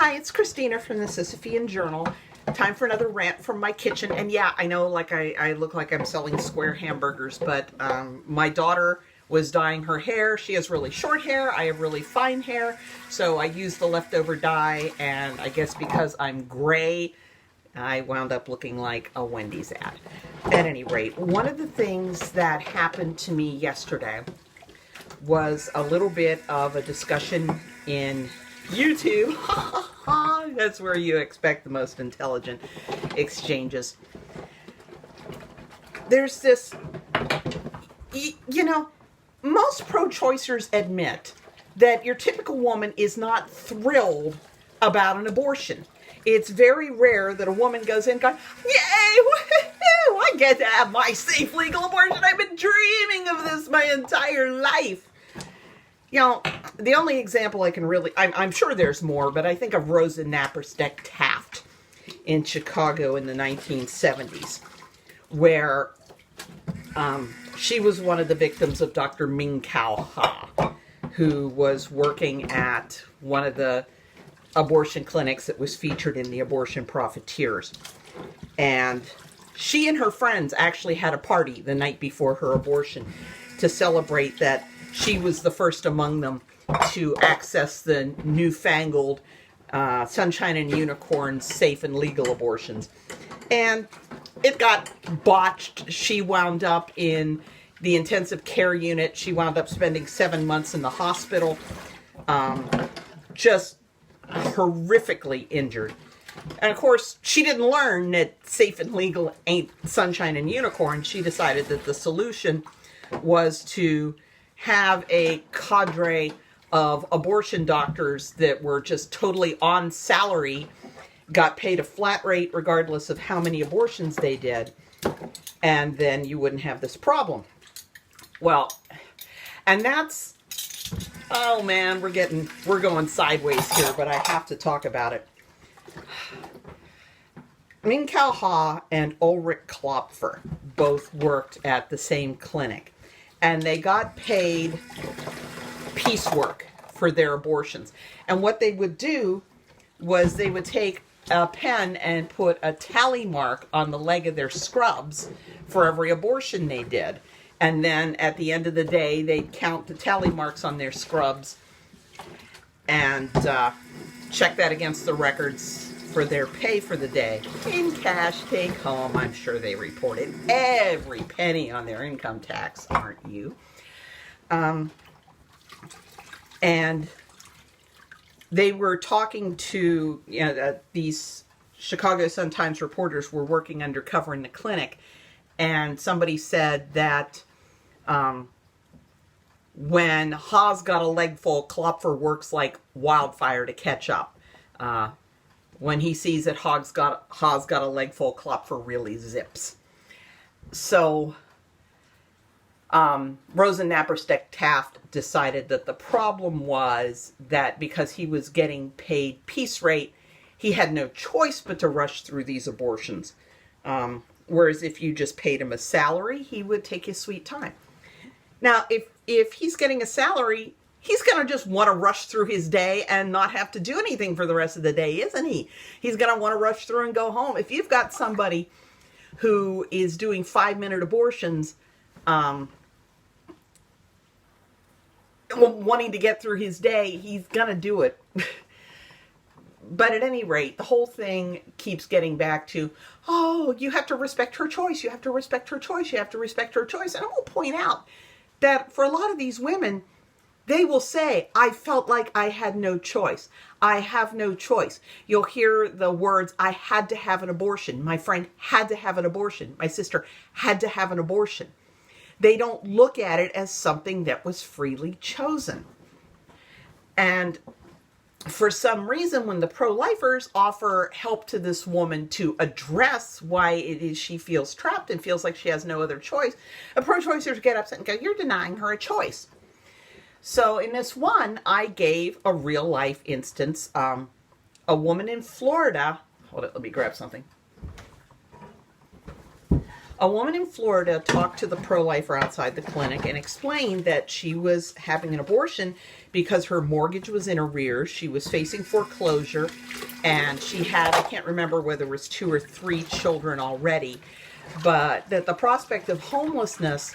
Hi, it's Christina from the Sisyphean Journal. Time for another rant from my kitchen. And yeah, I know like I look like I'm selling square hamburgers, but my daughter was dyeing her hair. She has really short hair. I have really fine hair. So I used the leftover dye, and I guess because I'm gray, I wound up looking like a Wendy's ad. At any rate, one of the things that happened to me yesterday was a little bit of a discussion in YouTube. That's where you expect the most intelligent exchanges. There's this, most pro-choicers admit that your typical woman is not thrilled about an abortion. It's very rare that a woman goes in going, yay, woohoo, I get to have my safe legal abortion. I've been dreaming of this my entire life. You know, the only example I can really, I'm sure there's more, but I think of Rosa Nappersteck Taft in Chicago in the 1970s, where she was one of the victims of Dr. Ming Kao Ha, who was working at one of the abortion clinics that was featured in the Abortion Profiteers. And she and her friends actually had a party the night before her abortion to celebrate that she was the first among them to access the newfangled Sunshine and Unicorn safe and legal abortions. And it got botched. She wound up in the intensive care unit. She wound up spending 7 months in the hospital, just horrifically injured. And of course, she didn't learn that safe and legal ain't Sunshine and Unicorn. She decided that the solution was to have a cadre of abortion doctors that were just totally on salary, got paid a flat rate regardless of how many abortions they did, and then you wouldn't have this problem. Well, and that's, oh man, we're going sideways here, but I have to talk about it. Ming Kao Ha and Ulrich Klopfer both worked at the same clinic, and they got paid piecework for their abortions. And what they would do was they would take a pen and put a tally mark on the leg of their scrubs for every abortion they did. And then at the end of the day, they'd count the tally marks on their scrubs and check that against the records for their pay for the day. In cash, take home. I'm sure they reported every penny on their income tax, aren't you? And they were talking to, these Chicago Sun-Times reporters were working undercover in the clinic, and somebody said that when Ha's got a leg full, Klopfer works like wildfire to catch up. When he sees that Ha's got a leg full, Klopfer really zips. So Rosa Nappersteck Taft decided that the problem was that because he was getting paid piece rate, he had no choice but to rush through these abortions. Whereas if you just paid him a salary, he would take his sweet time. Now, if he's getting a salary, he's going to just want to rush through his day and not have to do anything for the rest of the day, isn't he? He's going to want to rush through and go home. If you've got somebody who is doing 5-minute abortions, wanting to get through his day, he's going to do it. But at any rate, the whole thing keeps getting back to, oh, you have to respect her choice. You have to respect her choice. You have to respect her choice. And I will point out that for a lot of these women, they will say, I felt like I had no choice. I have no choice. You'll hear the words, I had to have an abortion. My friend had to have an abortion. My sister had to have an abortion. They don't look at it as something that was freely chosen. And for some reason, when the pro-lifers offer help to this woman to address why it is she feels trapped and feels like she has no other choice, the pro-choicers get upset and go, you're denying her a choice. So in this one, I gave a real life instance. A woman in Florida, hold it, let me grab something. A woman in Florida talked to the pro-lifer outside the clinic and explained that she was having an abortion because her mortgage was in arrears. She was facing foreclosure, and she had, I can't remember whether it was 2 or 3 children already, but that the prospect of homelessness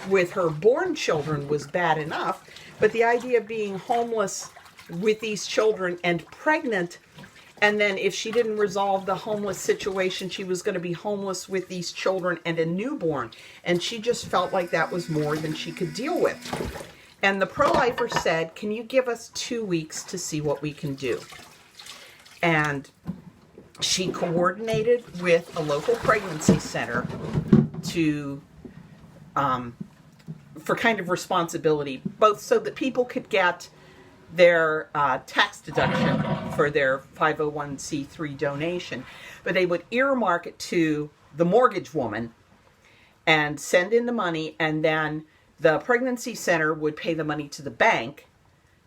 with her born children was bad enough, but the idea of being homeless with these children and pregnant, and then if she didn't resolve the homeless situation, she was going to be homeless with these children and a newborn. And she just felt like that was more than she could deal with. And the pro-lifer said, can you give us 2 weeks to see what we can do? And she coordinated with a local pregnancy center to, for kind of responsibility, both so that people could get their tax deduction for their 501c3 donation, but they would earmark it to the mortgage woman and send in the money, and then the pregnancy center would pay the money to the bank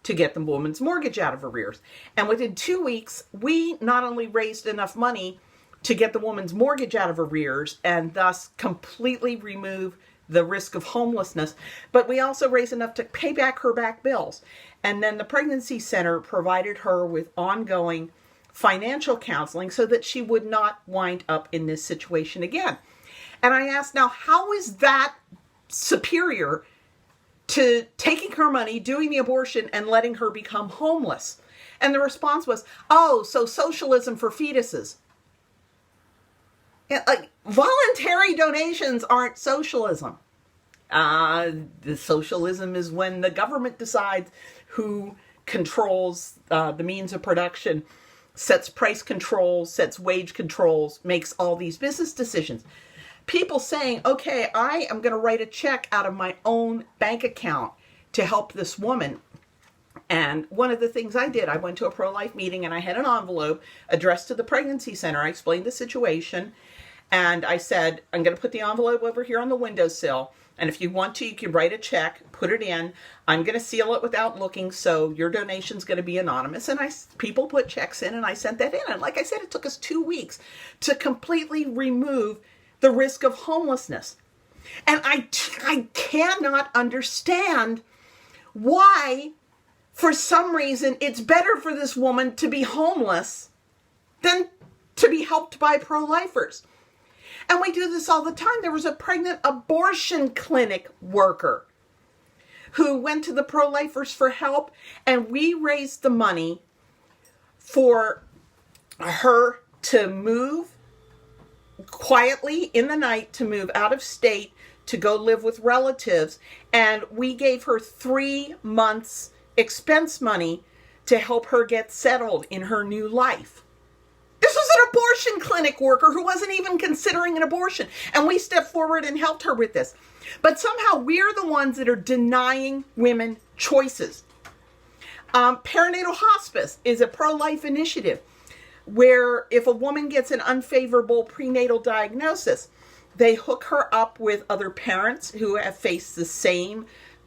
to get the woman's mortgage out of arrears. And within 2 weeks, we not only raised enough money to get the woman's mortgage out of arrears and thus completely remove the risk of homelessness, but we also raised enough to pay back her back bills. And then the pregnancy center provided her with ongoing financial counseling so that she would not wind up in this situation again. And I asked, now, how is that superior to taking her money, doing the abortion, and letting her become homeless? And the response was, oh, so socialism for fetuses. Yeah, like, voluntary donations aren't socialism. The socialism is when the government decides who controls the means of production, sets price controls, sets wage controls, makes all these business decisions. People saying, okay, I am going to write a check out of my own bank account to help this woman. And one of the things I did, I went to a pro-life meeting and I had an envelope addressed to the pregnancy center. I explained the situation and I said, I'm going to put the envelope over here on the windowsill. And if you want to, you can write a check, put it in. I'm going to seal it without looking, so your donation's going to be anonymous. And people put checks in, and I sent that in. And like I said, it took us 2 weeks to completely remove the risk of homelessness. And I cannot understand why, for some reason, it's better for this woman to be homeless than to be helped by pro-lifers. And we do this all the time. There was a pregnant abortion clinic worker who went to the pro-lifers for help, and we raised the money for her to move quietly in the night, to move out of state, to go live with relatives. And we gave her 3 months expense money to help her get settled in her new life. This was an abortion clinic worker who wasn't even considering an abortion. And we stepped forward and helped her with this. But somehow we're the ones that are denying women choices. Perinatal hospice is a pro-life initiative where if a woman gets an unfavorable prenatal diagnosis, they hook her up with other parents who have faced the same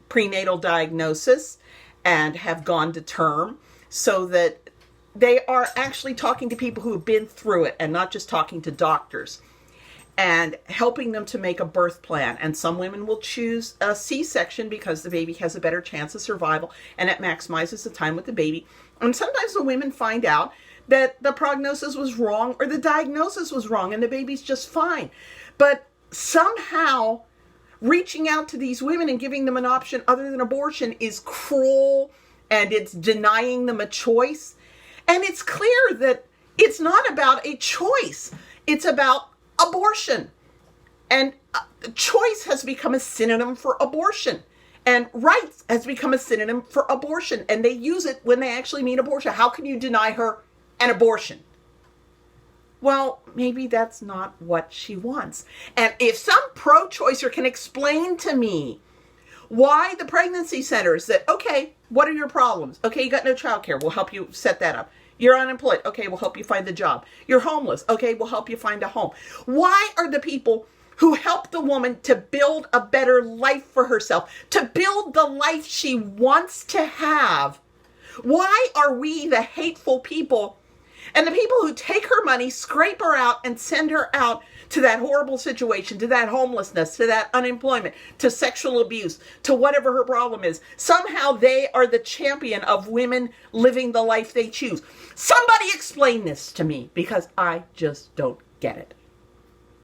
prenatal diagnosis and have gone to term, so that they are actually talking to people who have been through it and not just talking to doctors, and helping them to make a birth plan. And some women will choose a C-section because the baby has a better chance of survival and it maximizes the time with the baby. And sometimes the women find out that the prognosis was wrong or the diagnosis was wrong and the baby's just fine. But somehow reaching out to these women and giving them an option other than abortion is cruel, and it's denying them a choice. And it's clear that it's not about a choice. It's about abortion. And choice has become a synonym for abortion. And rights has become a synonym for abortion. And they use it when they actually mean abortion. How can you deny her an abortion? Well, maybe that's not what she wants. And if some pro-choicer can explain to me why the pregnancy centers that, okay, what are your problems? Okay, you got no childcare. We'll help you set that up. You're unemployed. Okay, we'll help you find a job. You're homeless. Okay, we'll help you find a home. Why are the people who help the woman to build a better life for herself, to build the life she wants to have, why are we the hateful people And the people who take her money, scrape her out, and send her out to that horrible situation, to that homelessness, to that unemployment, to sexual abuse, to whatever her problem is, somehow they are the champion of women living the life they choose. Somebody explain this to me, because I just don't get it.